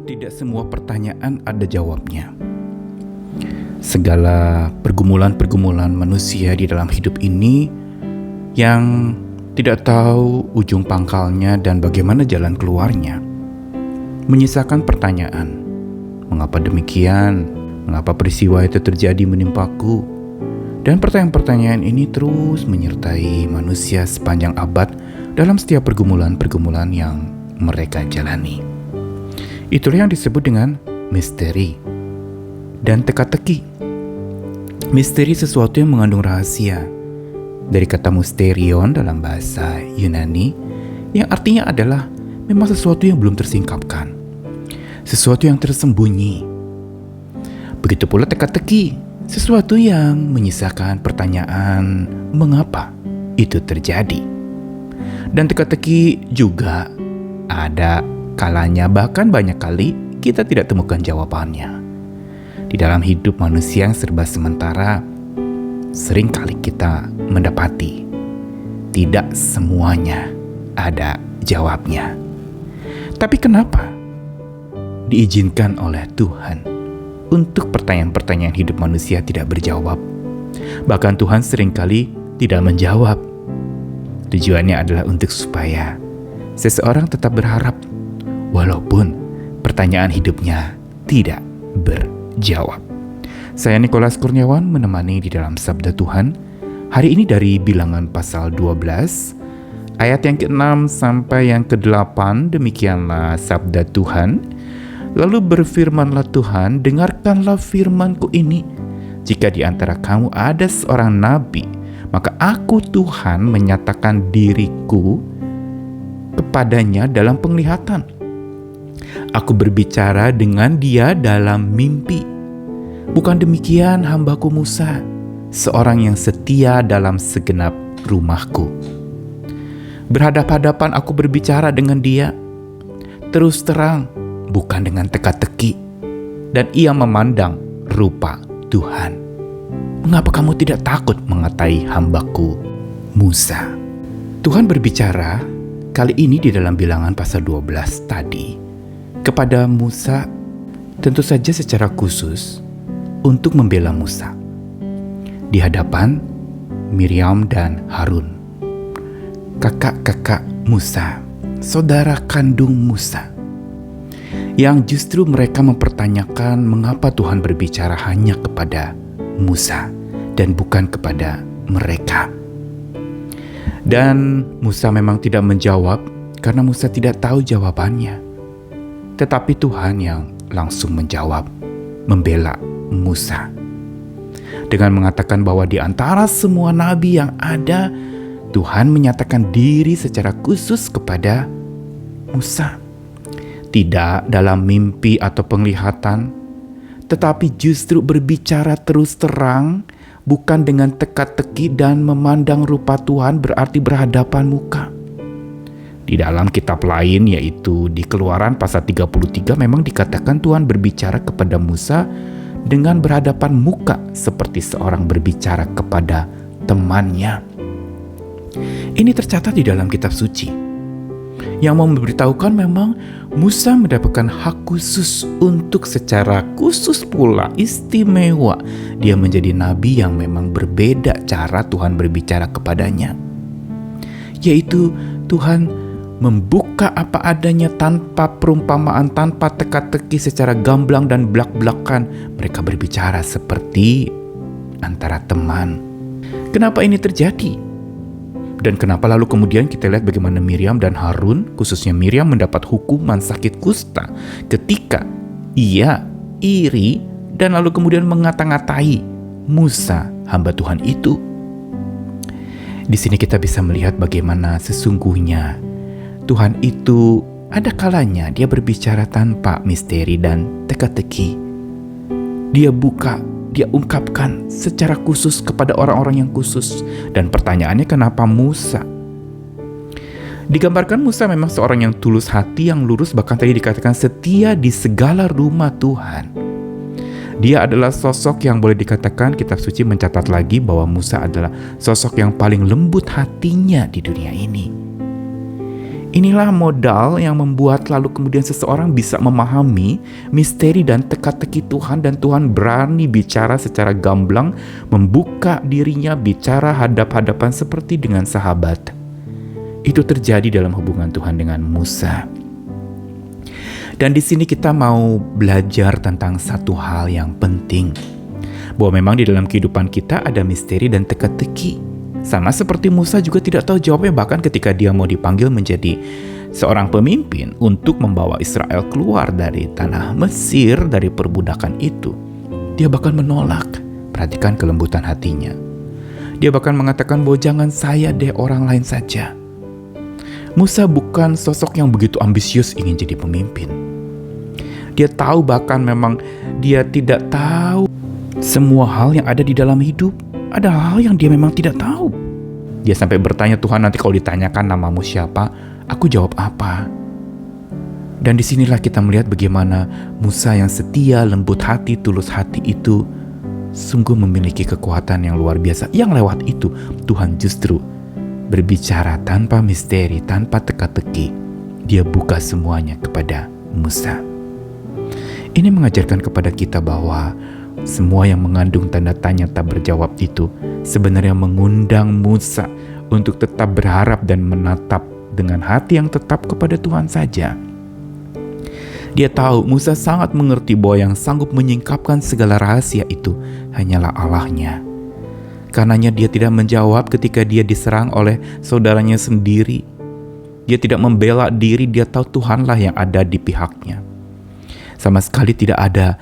Tidak semua pertanyaan ada jawabnya. Segala pergumulan-pergumulan manusia di dalam hidup ini yang tidak tahu ujung pangkalnya dan bagaimana jalan keluarnya, menyisakan pertanyaan. Mengapa demikian? Mengapa peristiwa itu terjadi menimpaku? Dan pertanyaan-pertanyaan ini terus menyertai manusia sepanjang abad dalam setiap pergumulan-pergumulan yang mereka jalani. Itulah yang disebut dengan misteri dan teka-teki. Misteri sesuatu yang mengandung rahasia. Dari kata mysterion dalam bahasa Yunani, yang artinya adalah memang sesuatu yang belum tersingkapkan, sesuatu yang tersembunyi. Begitu pula teka-teki, sesuatu yang menyisakan pertanyaan mengapa itu terjadi. Dan teka-teki juga ada kalanya, bahkan banyak kali kita tidak temukan jawabannya. Di dalam hidup manusia yang serba sementara, sering kali kita mendapati tidak semuanya ada jawabnya. Tapi kenapa diizinkan oleh Tuhan untuk pertanyaan-pertanyaan hidup manusia tidak berjawab? Bahkan Tuhan seringkali tidak menjawab. Tujuannya adalah untuk supaya seseorang tetap berharap walaupun pertanyaan hidupnya tidak berjawab. Saya Nikolas Kurniawan menemani di dalam Sabda Tuhan. Hari ini dari Bilangan pasal 12, ayat yang ke-6 sampai yang ke-8, demikianlah Sabda Tuhan. Lalu berfirmanlah Tuhan, dengarkanlah firman-Ku ini. Jika di antara kamu ada seorang nabi, maka aku Tuhan menyatakan diriku kepadanya dalam penglihatan. Aku berbicara dengan dia dalam mimpi. Bukan demikian hamba-Ku Musa, seorang yang setia dalam segenap rumahku. Berhadap-hadapan aku berbicara dengan dia, terus terang, bukan dengan teka-teki, dan ia memandang rupa Tuhan. Mengapa kamu tidak takut mengatai hamba-Ku Musa? Tuhan berbicara kali ini di dalam Bilangan pasal 12 tadi kepada Musa, tentu saja secara khusus untuk membela Musa di hadapan Miriam dan Harun, kakak-kakak Musa, saudara kandung Musa, yang justru mereka mempertanyakan mengapa Tuhan berbicara hanya kepada Musa dan bukan kepada mereka. Dan Musa memang tidak menjawab karena Musa tidak tahu jawabannya. Tetapi Tuhan yang langsung menjawab, membela Musa dengan mengatakan bahwa di antara semua nabi yang ada, Tuhan menyatakan diri secara khusus kepada Musa. Tidak dalam mimpi atau penglihatan, tetapi justru berbicara terus terang, bukan dengan teka-teki dan memandang rupa Tuhan berarti berhadapan muka. Di dalam kitab lain, yaitu di Keluaran pasal 33, memang dikatakan Tuhan berbicara kepada Musa dengan berhadapan muka seperti seorang berbicara kepada temannya. Ini tercatat di dalam kitab suci yang memberitahukan memang Musa mendapatkan hak khusus untuk secara khusus pula istimewa dia menjadi nabi yang memang berbeda cara Tuhan berbicara kepadanya, yaitu Tuhan membuka apa adanya tanpa perumpamaan, tanpa teka-teki, secara gamblang dan blak-blakan. Mereka berbicara seperti antara teman. Kenapa ini terjadi? Dan kenapa lalu kemudian kita lihat bagaimana Miriam dan Harun, khususnya Miriam, mendapat hukuman sakit kusta ketika ia iri dan lalu kemudian mengata-ngatai Musa, hamba Tuhan itu. Di sini kita bisa melihat bagaimana sesungguhnya Tuhan itu ada kalanya dia berbicara tanpa misteri dan teka-teki. Dia buka, dia ungkapkan secara khusus kepada orang-orang yang khusus. Dan pertanyaannya, kenapa Musa? Digambarkan Musa memang seorang yang tulus hati, yang lurus, bahkan tadi dikatakan setia di segala rumah Tuhan. Dia adalah sosok yang boleh dikatakan kitab suci mencatat lagi bahwa Musa adalah sosok yang paling lembut hatinya di dunia ini. Inilah modal yang membuat lalu kemudian seseorang bisa memahami misteri dan teka-teki Tuhan, dan Tuhan berani bicara secara gamblang, membuka dirinya bicara hadap-hadapan seperti dengan sahabat. Itu terjadi dalam hubungan Tuhan dengan Musa. Dan di sini kita mau belajar tentang satu hal yang penting, bahwa memang di dalam kehidupan kita ada misteri dan teka-teki. Sama seperti Musa juga tidak tahu jawabnya, bahkan ketika dia mau dipanggil menjadi seorang pemimpin untuk membawa Israel keluar dari tanah Mesir, dari perbudakan itu. Dia bahkan menolak. Perhatikan kelembutan hatinya. Dia bahkan mengatakan bahwa jangan saya deh, orang lain saja. Musa bukan sosok yang begitu ambisius ingin jadi pemimpin. Dia tahu, bahkan memang dia tidak tahu semua hal yang ada di dalam hidup. Ada hal yang dia memang tidak tahu. Dia sampai bertanya, Tuhan, nanti kalau ditanyakan namamu siapa, aku jawab apa? Dan disinilah kita melihat bagaimana Musa yang setia, lembut hati, tulus hati itu sungguh memiliki kekuatan yang luar biasa. Yang lewat itu Tuhan justru berbicara tanpa misteri, tanpa teka-teki. Dia buka semuanya kepada Musa. Ini mengajarkan kepada kita bahwa semua yang mengandung tanda tanya tak berjawab itu sebenarnya mengundang Musa untuk tetap berharap dan menatap dengan hati yang tetap kepada Tuhan saja. Dia tahu, Musa sangat mengerti bahwa yang sanggup menyingkapkan segala rahasia itu hanyalah Allahnya. Karenanya dia tidak menjawab ketika dia diserang oleh saudaranya sendiri. Dia tidak membela diri, dia tahu Tuhanlah yang ada di pihaknya. Sama sekali tidak ada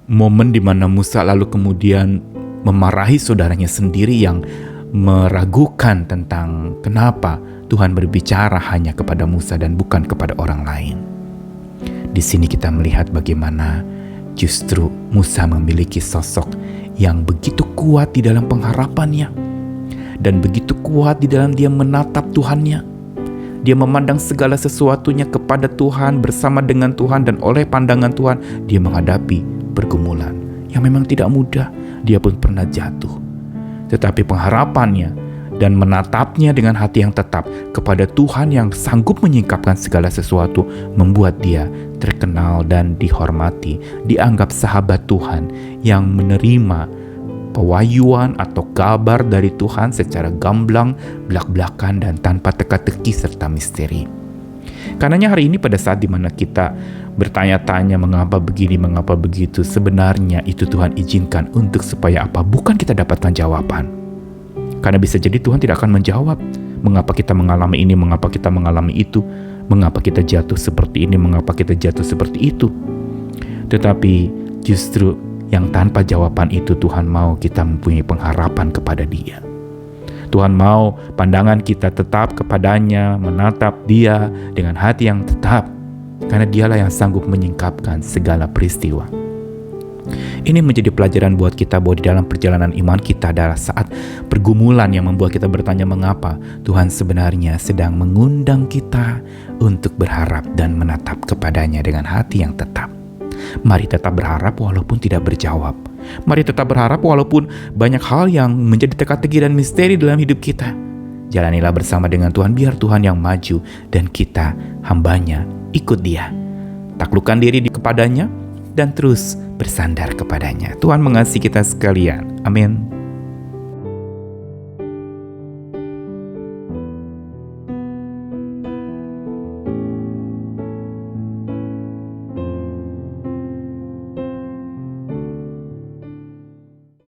momen di mana Musa lalu kemudian memarahi saudaranya sendiri yang meragukan tentang kenapa Tuhan berbicara hanya kepada Musa dan bukan kepada orang lain. Di sini kita melihat bagaimana justru Musa memiliki sosok yang begitu kuat di dalam pengharapannya dan begitu kuat di dalam dia menatap Tuhannya. Dia memandang segala sesuatunya kepada Tuhan, bersama dengan Tuhan, dan oleh pandangan Tuhan dia menghadapi pergumulan yang memang tidak mudah. Dia pun pernah jatuh, tetapi pengharapannya dan menatapnya dengan hati yang tetap kepada Tuhan yang sanggup menyingkapkan segala sesuatu membuat dia terkenal dan dihormati, dianggap sahabat Tuhan yang menerima pewahyuan atau kabar dari Tuhan secara gamblang, belak-belakan, dan tanpa teka-teki serta misteri. Karenanya hari ini pada saat dimana kita bertanya-tanya mengapa begini, mengapa begitu, sebenarnya itu Tuhan izinkan untuk supaya apa? Bukan kita dapatkan jawaban. Karena bisa jadi Tuhan tidak akan menjawab mengapa kita mengalami ini, mengapa kita mengalami itu, mengapa kita jatuh seperti ini, mengapa kita jatuh seperti itu. Tetapi justru yang tanpa jawaban itu Tuhan mau kita mempunyai pengharapan kepada Dia. Tuhan mau pandangan kita tetap kepadanya, menatap Dia dengan hati yang tetap, karena Dialah yang sanggup menyingkapkan segala peristiwa. Ini menjadi pelajaran buat kita bahwa di dalam perjalanan iman kita adalah saat pergumulan yang membuat kita bertanya mengapa, Tuhan sebenarnya sedang mengundang kita untuk berharap dan menatap kepadanya dengan hati yang tetap. Mari tetap berharap walaupun tidak berjawab. Mari tetap berharap walaupun banyak hal yang menjadi teka-teki dan misteri dalam hidup kita. Jalanilah bersama dengan Tuhan, biar Tuhan yang maju dan kita hambanya ikut Dia. Taklukkan diri kepadanya dan terus bersandar kepadanya. Tuhan mengasihi kita sekalian. Amin.